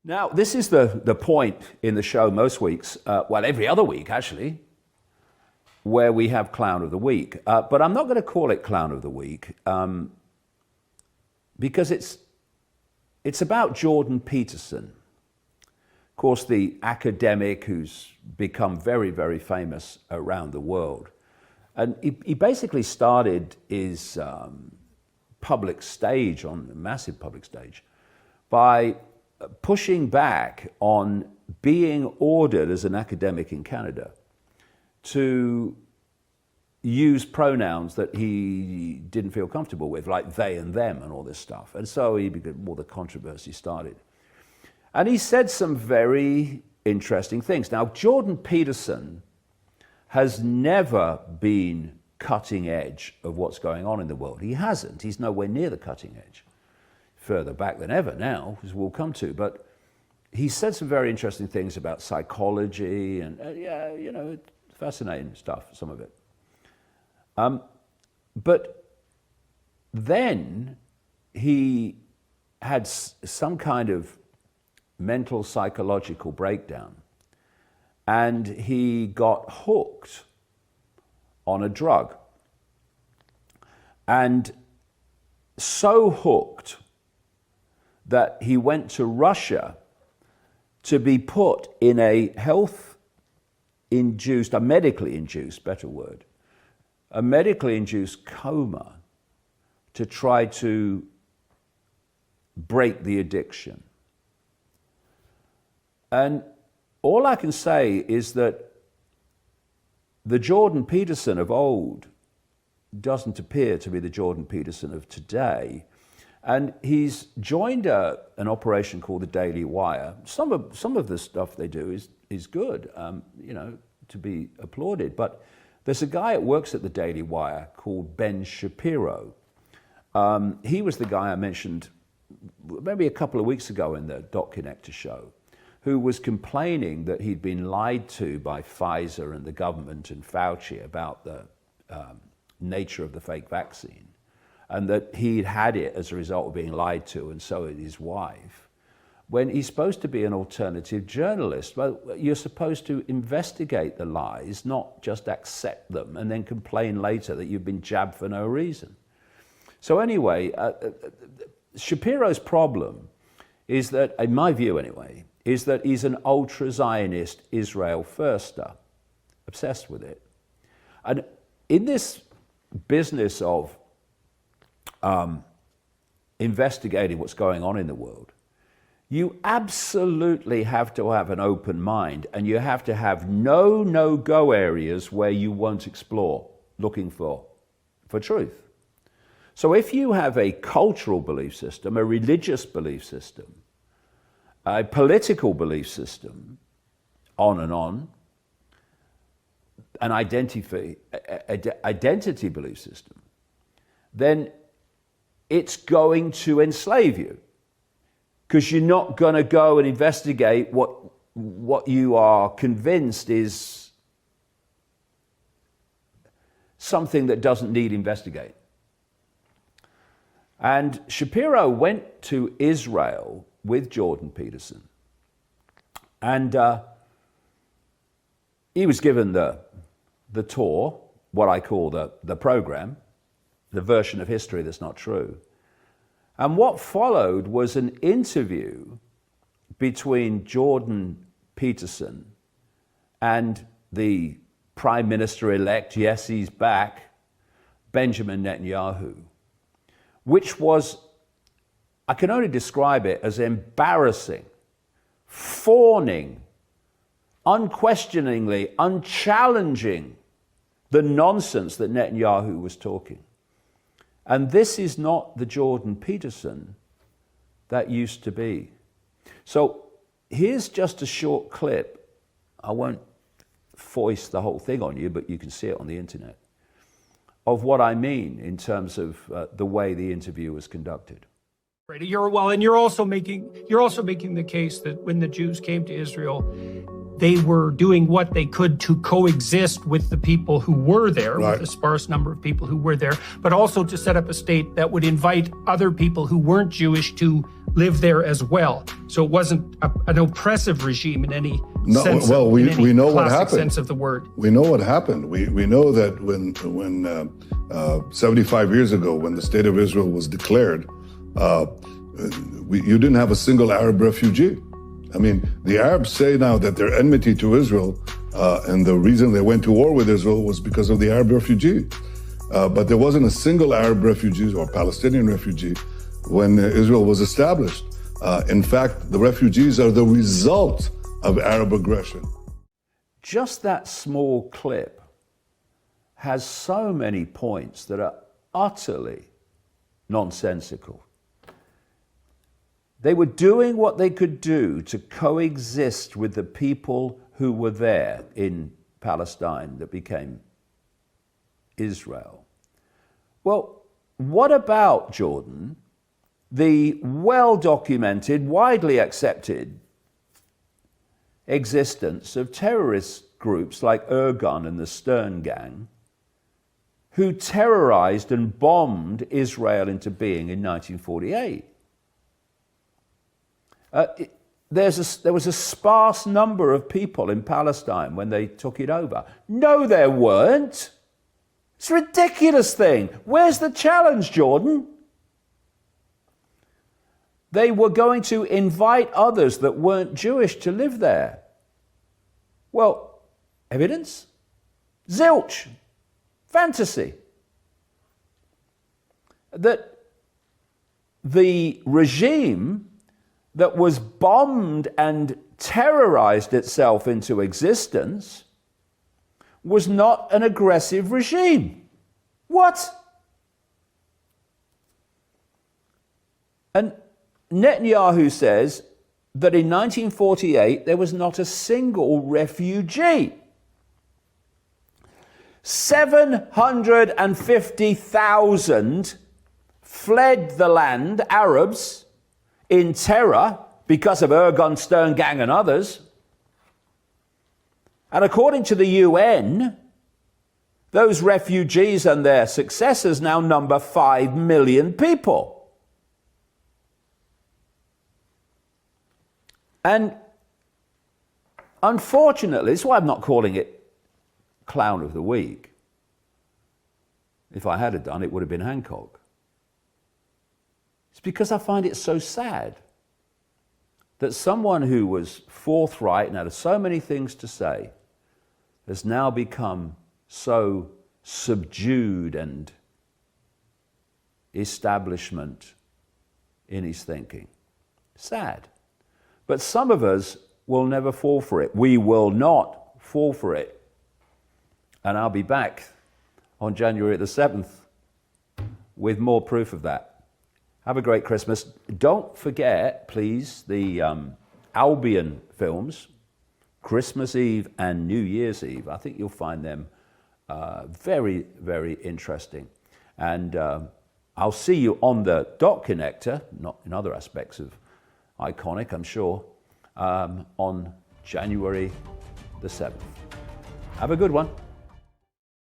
Now, this is the point in the show most weeks, well, every other week actually, where we have Clown of the Week. But I'm not going to call it Clown of the Week because it's about Jordan Peterson. Of course, the academic who's become very, very famous around the world. And he basically started his public stage, on a massive public stage, by pushing back on being ordered as an academic in Canada to use pronouns that he didn't feel comfortable with, like they and them and all this stuff. And so all the controversy started. And he said some very interesting things. Now, Jordan Peterson has never been cutting edge of what's going on in the world. He hasn't. He's nowhere near the cutting edge. Further back than ever now, as we'll come to. But he said some very interesting things about psychology and, fascinating stuff, some of it. But then he had some kind of mental psychological breakdown, and he got hooked on a drug. And so hooked that he went to Russia to be put in a medically induced, better word, a medically induced coma to try to break the addiction. And all I can say is that the Jordan Peterson of old doesn't appear to be the Jordan Peterson of today. And he's joined an operation called the Daily Wire. Some of the stuff they do is good, to be applauded. But there's a guy that works at the Daily Wire called Ben Shapiro. He was the guy I mentioned maybe a couple of weeks ago in the Dot Connector show, who was complaining that he'd been lied to by Pfizer and the government and Fauci about the nature of the fake vaccine, and that he'd had it as a result of being lied to, and so had his wife, when he's supposed to be an alternative journalist. Well, you're supposed to investigate the lies, not just accept them and then complain later that you've been jabbed for no reason. So anyway, Shapiro's problem is that, in my view anyway, is that he's an ultra-Zionist Israel firster, obsessed with it. And in this business of investigating what's going on in the world, you absolutely have to have an open mind, and you have to have no-go areas where you won't explore, looking for truth. So if you have a cultural belief system, a religious belief system, a political belief system, on and on, an identity belief system, then it's going to enslave you, because you're not going to go and investigate what you are convinced is something that doesn't need investigating. And Shapiro went to Israel with Jordan Peterson, and he was given the tour, what I call the program, the version of history that's not true. And what followed was an interview between Jordan Peterson and the Prime Minister-elect, yes, he's back, Benjamin Netanyahu, which was, I can only describe it as embarrassing, fawning, unquestioningly, unchallenging the nonsense that Netanyahu was talking. And this is not the Jordan Peterson that used to be. So here's just a short clip. I won't foist the whole thing on you, but you can see it on the internet, of what I mean in terms of the way the interview was conducted. Right. You're also making the case that when the Jews came to Israel, they were doing what they could to coexist with the people who were there, Right. with a sparse number of people who were there, but also to set up a state that would invite other people who weren't Jewish to live there as well. So it wasn't an oppressive regime in any sense. Well, we know what classic happened. sense of the word. We know what happened. We know that when 75 years ago, when the state of Israel was declared, you didn't have a single Arab refugee. I mean, the Arabs say now that their enmity to Israel and the reason they went to war with Israel was because of the Arab refugee. But there wasn't a single Arab refugee or Palestinian refugee when Israel was established. In fact, the refugees are the result of Arab aggression. Just that small clip has so many points that are utterly nonsensical. They were doing what they could do to coexist with the people who were there in Palestine that became Israel. Well, what about, Jordan, the well-documented, widely accepted existence of terrorist groups like Irgun and the Stern Gang, who terrorized and bombed Israel into being in 1948? There was a sparse number of people in Palestine when they took it over. No, there weren't. It's a ridiculous thing. Where's the challenge, Jordan? They were going to invite others that weren't Jewish to live there. Well, evidence? Zilch. Fantasy. That the regime that was bombed and terrorized itself into existence was not an aggressive regime. What? And Netanyahu says that in 1948 there was not a single refugee. 750,000 fled the land, Arabs, in terror because of Irgun, Stern Gang and others. And according to the UN, those refugees and their successors now number 5 million people. And unfortunately, this is why I'm not calling it Clown of the Week. If I had done, it would have been Hancock. It's because I find it so sad that someone who was forthright and had so many things to say has now become so subdued and establishment in his thinking. Sad. But some of us will never fall for it. We will not fall for it. And I'll be back on January the 7th with more proof of that. Have a great Christmas. Don't forget, please, the Albion films, Christmas Eve and New Year's Eve. I think you'll find them very, very interesting. And I'll see you on the dot connector, not in other aspects of Iconic, I'm sure, on January the 7th. Have a good one.